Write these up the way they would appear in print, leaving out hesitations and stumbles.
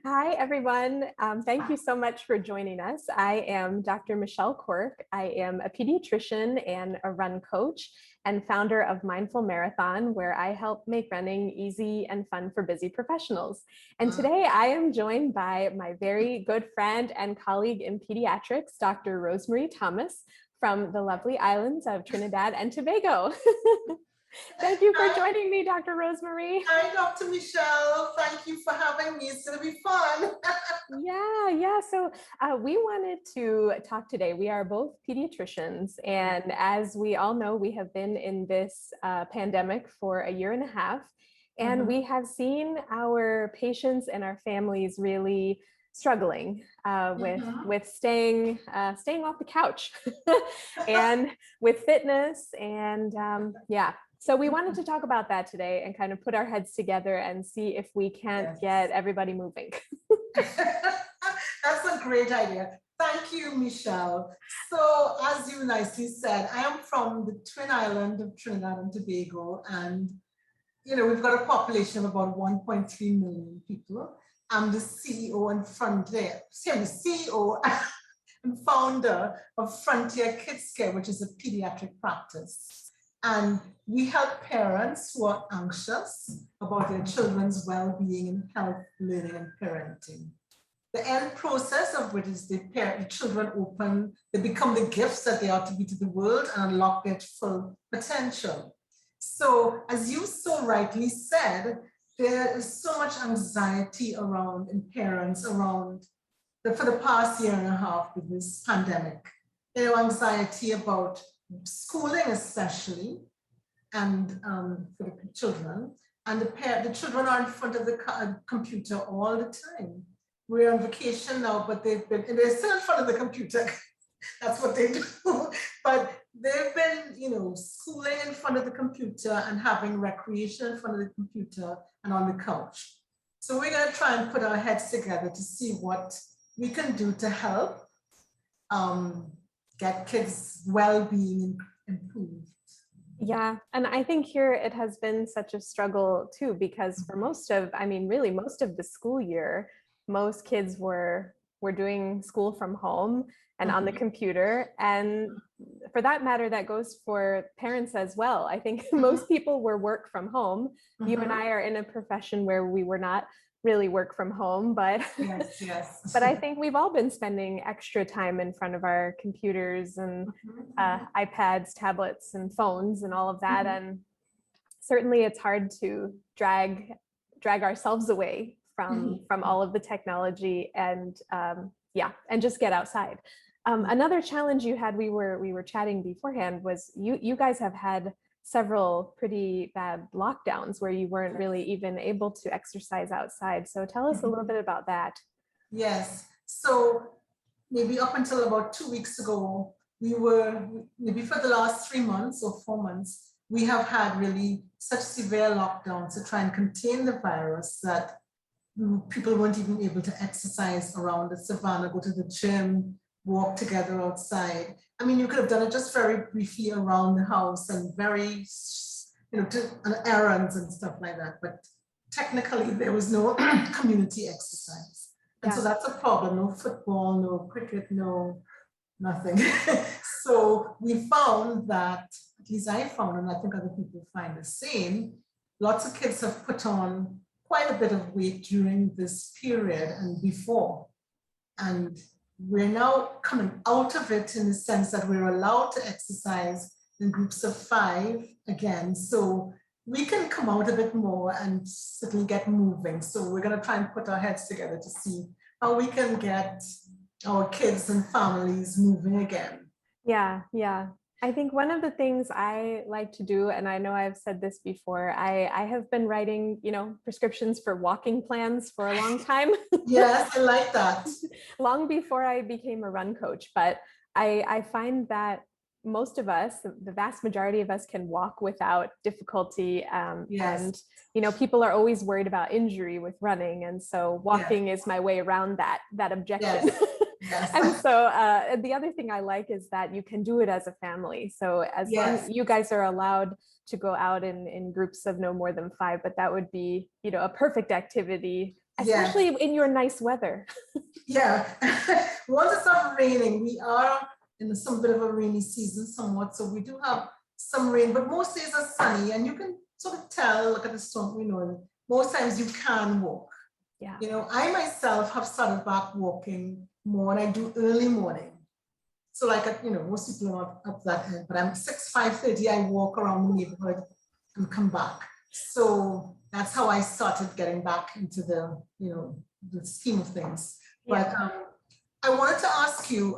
Hi, everyone. Thank you so much for joining us. I am Dr. Michelle Quirk. I am a pediatrician and a run coach and founder of Mindful Marathon, where I help make running easy and fun for busy professionals. And today I am joined by my very good friend and colleague in pediatrics, Dr. Rosemary Thomas from the lovely islands of Trinidad and Tobago. Thank you for joining me, Dr. Rosemary. Hi, Dr. Michelle. Thank you for having me. It's going to be fun. Yeah. So we wanted to talk today. We are both pediatricians. And as we all know, we have been in this pandemic for a year and a half. And we have seen our patients and our families really struggling with staying off the couch and with fitness. And so we wanted to talk about that today and kind of put our heads together and see if we can't get everybody moving. That's a great idea. Thank you, Michelle. So as you nicely said, I am from the Twin Island of Trinidad and Tobago. And, we've got a population of about 1.3 million people. I'm the CEO and CEO and founder of Frontier Kids Care, which is a pediatric practice. And we help parents who are anxious about their children's well-being and health, learning, and parenting. The end process of which is the children they become the gifts that they are to be to the world and unlock their full potential. So, as you so rightly said, there is so much anxiety around in parents for the past year and a half with this pandemic. Anxiety about schooling especially, and for the children, and the children are in front of the computer all the time. We're on vacation now, but they're still in front of the computer. That's what they do. But they've been, schooling in front of the computer and having recreation in front of the computer and on the couch. So we're going to try and put our heads together to see what we can do to help get kids' well-being improved. Yeah, and I think here it has been such a struggle too, because for most of the school year, most kids were doing school from home and on the computer. And for that matter, that goes for parents as well. I think most people were work from home. You and I are in a profession where we were not really work from home, but yes. But I think we've all been spending extra time in front of our computers and iPads, tablets, and phones and all of that. And certainly it's hard to drag ourselves away from all of the technology and just get outside. Another challenge you had, we were chatting beforehand, was you guys have had several pretty bad lockdowns where you weren't really even able to exercise outside. So tell us a little bit about that. Yes. So maybe up until about 2 weeks ago, maybe for the last 3 months or 4 months, we have had really such severe lockdowns to try and contain the virus that people weren't even able to exercise around the savannah, go to the gym, walk together outside. I mean, you could have done it just very briefly around the house and very, on errands and stuff like that. But technically, there was no community exercise. And so that's a problem. No football, no cricket, no nothing. So we found that, at least I found, and I think other people find the same, lots of kids have put on quite a bit of weight during this period and before. And we're now coming out of it in the sense that we're allowed to exercise in groups of 5 again. So we can come out a bit more and certainly get moving. So we're going to try and put our heads together to see how we can get our kids and families moving again. Yeah. I think one of the things I like to do, and I know I've said this before, I have been writing, prescriptions for walking plans for a long time. Yes, I like that. Long before I became a run coach. But I find that most of us, the vast majority of us, can walk without difficulty. And, people are always worried about injury with running. And so walking is my way around that objection. Yes. And so the other thing I like is that you can do it as a family. So as long as you guys are allowed to go out in groups of no more than 5, but that would be, a perfect activity Yeah, especially in your nice weather. yeah. Once it starts raining, we are in some bit of a rainy season somewhat, so we do have some rain, but most days are sunny, and you can sort of tell, look at the storm, most times you can walk. Yeah. I myself have started back walking more, and I do early morning. So like, most people are not up that end, but I'm 5:30, I walk around the neighborhood and come back. So that's how I started getting back into the scheme of things. Yeah. But I wanted to ask you,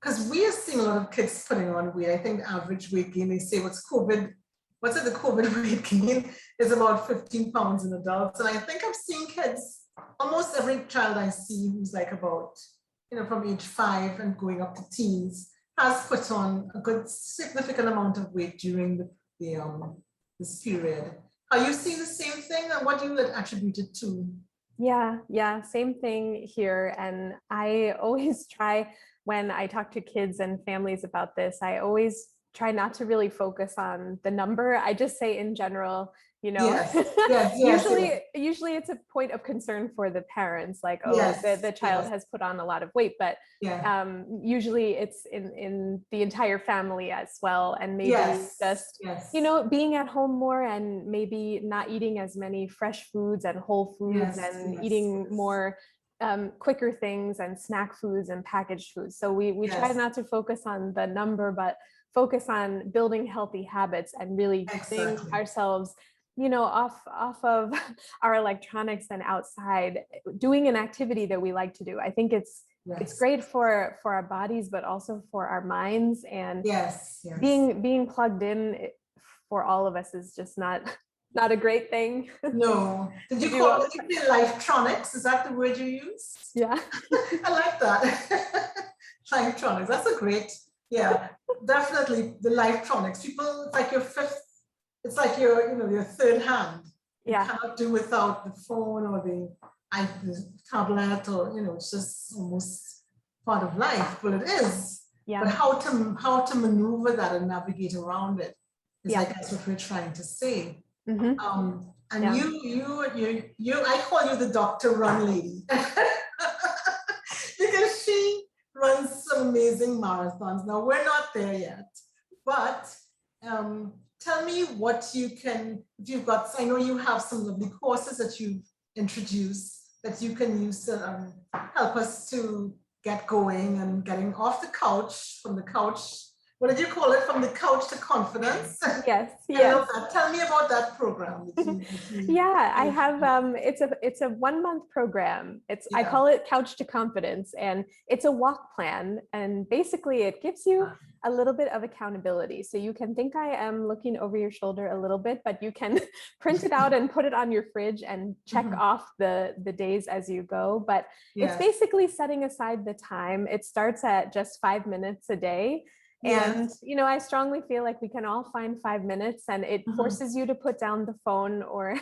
because we are seeing a lot of kids putting on weight. I think the average weight gain, they say the COVID weight gain is about 15 pounds in adults. And I think I'm seeing kids, almost every child I see who's like about, from age 5 and going up to teens, has put on a good significant amount of weight during this period. Are you seeing the same thing, and what do you attribute it to? Yeah, same thing here. And I always try, when I talk to kids and families about this, I always try not to really focus on the number. I just say in general, Yes, yes, yes. usually it's a point of concern for the parents, like, oh, Yes, the child yes. has put on a lot of weight, but Yeah. usually it's in the entire family as well. And maybe Yes, just, yes. being at home more, and maybe not eating as many fresh foods and whole foods, Yes, and yes, eating yes. more quicker things and snack foods and packaged foods. So we try Yes. not to focus on the number, but focus on building healthy habits and really getting Exactly. ourselves off of our electronics and outside, doing an activity that we like to do. I think it's great for our bodies, but also for our minds. And yes, being plugged in for all of us is just not a great thing. No. Did you call it lifetronics? Is that the word you use? Yeah. I like that. Lifetronics. That's a great, definitely the lifetronics. People, it's like your fifth, it's like your third hand. You cannot do without the phone or the tablet, or it's just almost part of life. But it is. Yeah. But how to maneuver that and navigate around it is, I guess, what we're trying to say. Mm-hmm. And I call you the Dr. Run lady because she runs some amazing marathons. Now we're not there yet, but tell me what you can, if you've got, I know you have some lovely courses that you've introduced that you can use to help us to get going and getting off the couch, from the couch. What did you call it? From the couch to confidence. Yes. I love that. Tell me about that program. Yeah, I have. It's a 1-month program. I call it Couch to Confidence, and it's a walk plan. And basically, it gives you a little bit of accountability. So you can think I am looking over your shoulder a little bit, but you can print it out and put it on your fridge and check off the days as you go. But it's basically setting aside the time. It starts at just 5 minutes a day. And, I strongly feel like we can all find 5 minutes, and it forces you to put down the phone or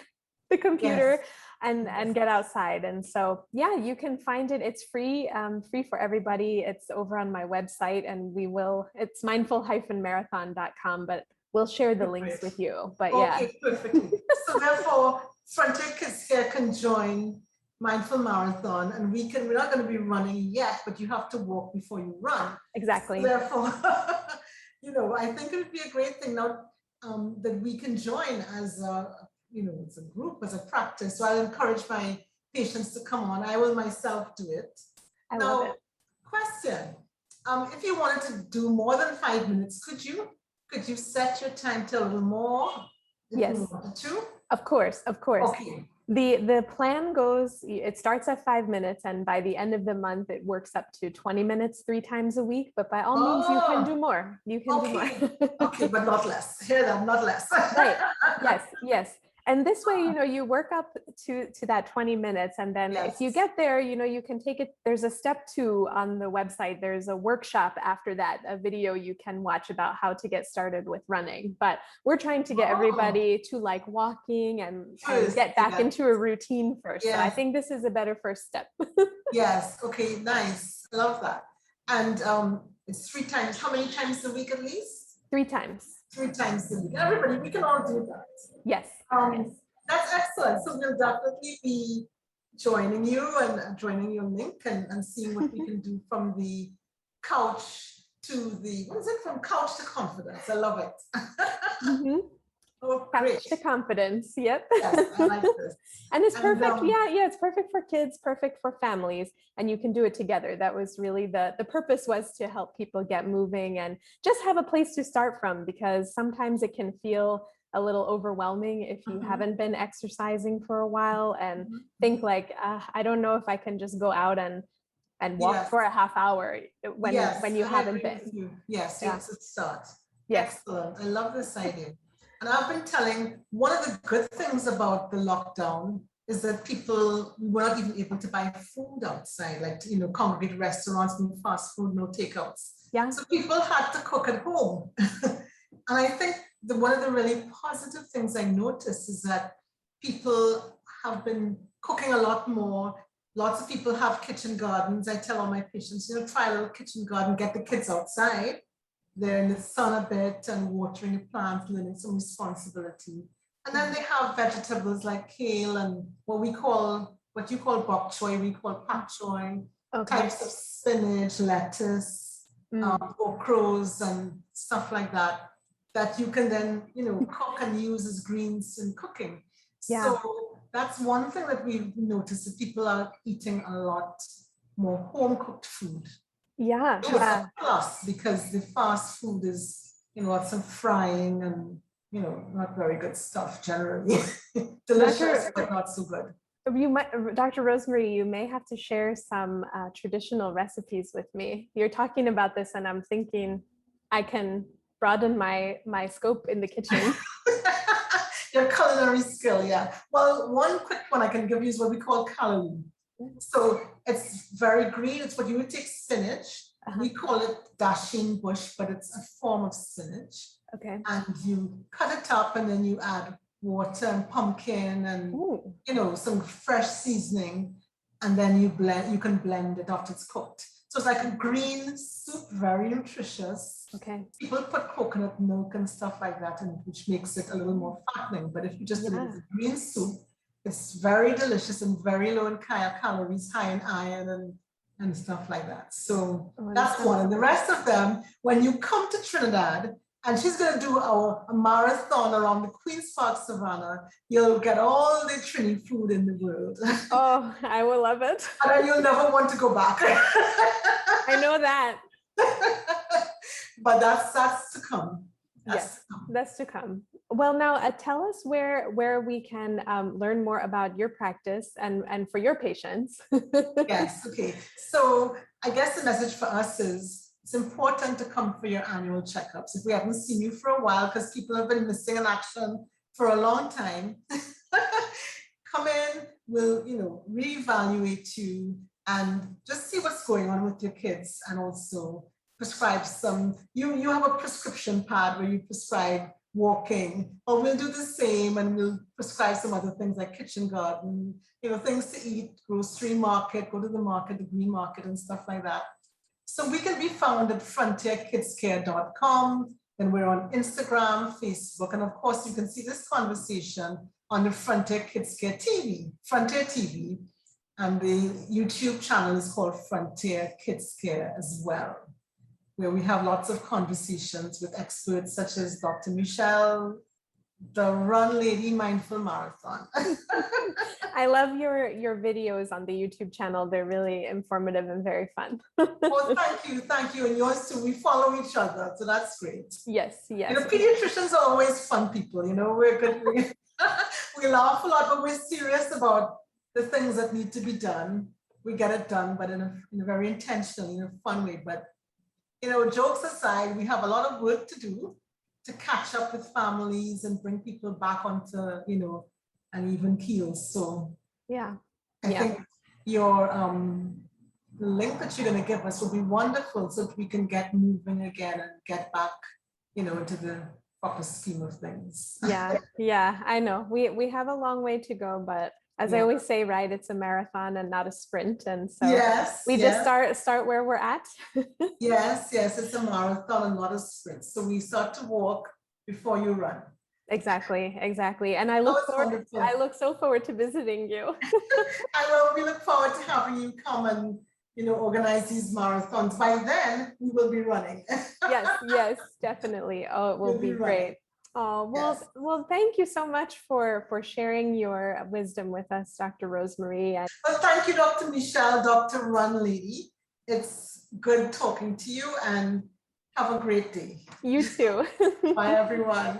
the computer and get outside. And so, you can find it. It's free, free for everybody. It's over on my website, and it's mindful-marathon.com, but we'll share the links with you. But okay, perfectly. So therefore, Frontier Kids here can join Mindful Marathon, and we're not going to be running yet, but you have to walk before you run. Exactly. So therefore, I think it would be a great thing now that we can join as as a group, as a practice. So I'll encourage my patients to come on. I will myself do it. I love it. Question: if you wanted to do more than 5 minutes, could you set your time to a little more? If you wanted to? Of course. Okay. The plan goes, it starts at 5 minutes, and by the end of the month, it works up to 20 minutes 3 times a week. But by all means, you can do more. You can do more. Okay, but not less. Hear that, not less. Right. Yes. And this way, you work up to that 20 minutes. And then if you get there, you can take it. There's a step 2 on the website. There's a workshop after that, a video you can watch about how to get started with running. But we're trying to get everybody to like walking and get back into a routine first. So I think this is a better first step. Yes. Okay, nice. Love that. And it's 3 times. How many times a week at least? 3 times. 3 times a week. Everybody, we can all do that. Yes. That's excellent. So we'll definitely be joining you and joining your link and seeing what we can do from the couch to the, what is it, from couch to confidence. I love it. Mhm. Oh, great. Couch to confidence. Yep. Yes, I like this. And it's And, perfect. Yeah, it's perfect for kids, perfect for families, and you can do it together. That was really the purpose, was to help people get moving and just have a place to start from, because sometimes it can feel a little overwhelming if you haven't been exercising for a while and think like, I don't know if I can just go out and walk Yes. for a half hour when you I haven't agree been. with you. Yes, Yeah. it's a start. Yes. Excellent. I love this idea. And I've been telling, one of the good things about the lockdown is that people were not even able to buy food outside, like, congregate restaurants, no fast food, no takeouts. Yeah. So people had to cook at home. And I think one of the really positive things I noticed is that people have been cooking a lot more. Lots of people have kitchen gardens. I tell all my patients, try a little kitchen garden, get the kids outside. They're in the sun a bit and watering the plants, learning some responsibility. And then they have vegetables like kale and what you call bok choy, we call pak choy, types of spinach, lettuce, okras and stuff like that, that you can then, cook and use as greens in cooking. Yeah. So that's one thing that we've noticed, that people are eating a lot more home cooked food. Yeah. It was a plus, because the fast food is, lots of frying and, not very good stuff generally. Delicious, but not so good. You might, Dr. Rosemary, you may have to share some traditional recipes with me. You're talking about this and I'm thinking I can broaden my scope in the kitchen. Your culinary skill, yeah. Well, one quick one I can give you is what we call callaloo. So it's very green. It's what you would take spinach. We call it dasheen bush, but it's a form of spinach. Okay. And you cut it up and then you add water and pumpkin and some fresh seasoning, and then you can blend it after it's cooked. So it's like a green soup, very nutritious. Okay. People put coconut milk and stuff like that, and which makes it a little more fattening. But if you just do it as a green soup, it's very delicious and very low in calories, high in iron and stuff like that. So that's one. And the rest of them, when you come to Trinidad, and she's going to do a marathon around the Queen's Park Savannah, you'll get all the Trini food in the world. Oh, I will love it. And then you'll never want to go back. I know that. But that's to come. That's to come. Well, now tell us where we can learn more about your practice and for your patients. Yes, okay. So I guess the message for us is, it's important to come for your annual checkups. If we haven't seen you for a while, because people have been missing in action for a long time, come in, we'll, reevaluate you and just see what's going on with your kids, and also prescribe some, you have a prescription pad where you prescribe walking, or we'll do the same and we'll prescribe some other things like kitchen garden, things to eat, grocery market, go to the market, the green market and stuff like that. So we can be found at frontierkidscare.com, and we're on Instagram, Facebook, and of course you can see this conversation on the Frontier Kids Care TV, Frontier TV, and the YouTube channel is called Frontier Kids Care as well, where we have lots of conversations with experts such as Dr. Michelle, the Run Lady Mindful Marathon. I love your videos on the YouTube channel. They're really informative and very fun. Oh, thank you. And yours too. We follow each other, so that's great. Yes. Pediatricians are always fun people, we're good. We laugh a lot, but we're serious about the things that need to be done. We get it done, but in a very intentional, fun way. But jokes aside, we have a lot of work to do to catch up with families and bring people back onto, an even keel. So I think your the link that you're going to give us will be wonderful, so that we can get moving again and get back, into the proper scheme of things. Yeah, I know. We have a long way to go, but as I always say, right, it's a marathon and not a sprint. And so we just start where we're at. Yes, it's a marathon and not a sprint. So we start to walk before you run. Exactly, exactly. And That was wonderful. I look so forward to visiting you. We look forward to having you come and, organize these marathons. By then, we will be running. Yes, yes, definitely. Oh, it will We'll be be running. great. Oh, Yes. well, thank you so much for sharing your wisdom with us, Dr. Rosemary. And Well, thank you, Dr. Michelle, Dr. Run Lady. It's good talking to you and have a great day. you too. Bye, everyone.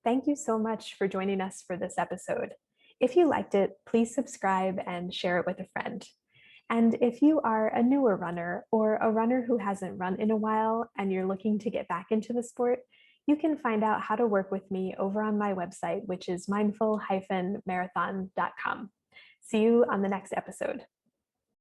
Thank you so much for joining us for this episode. If you liked it, please subscribe and share it with a friend. And if you are a newer runner or a runner who hasn't run in a while and you're looking to get back into the sport, you can find out how to work with me over on my website, which is mindful-marathon.com. See you on the next episode.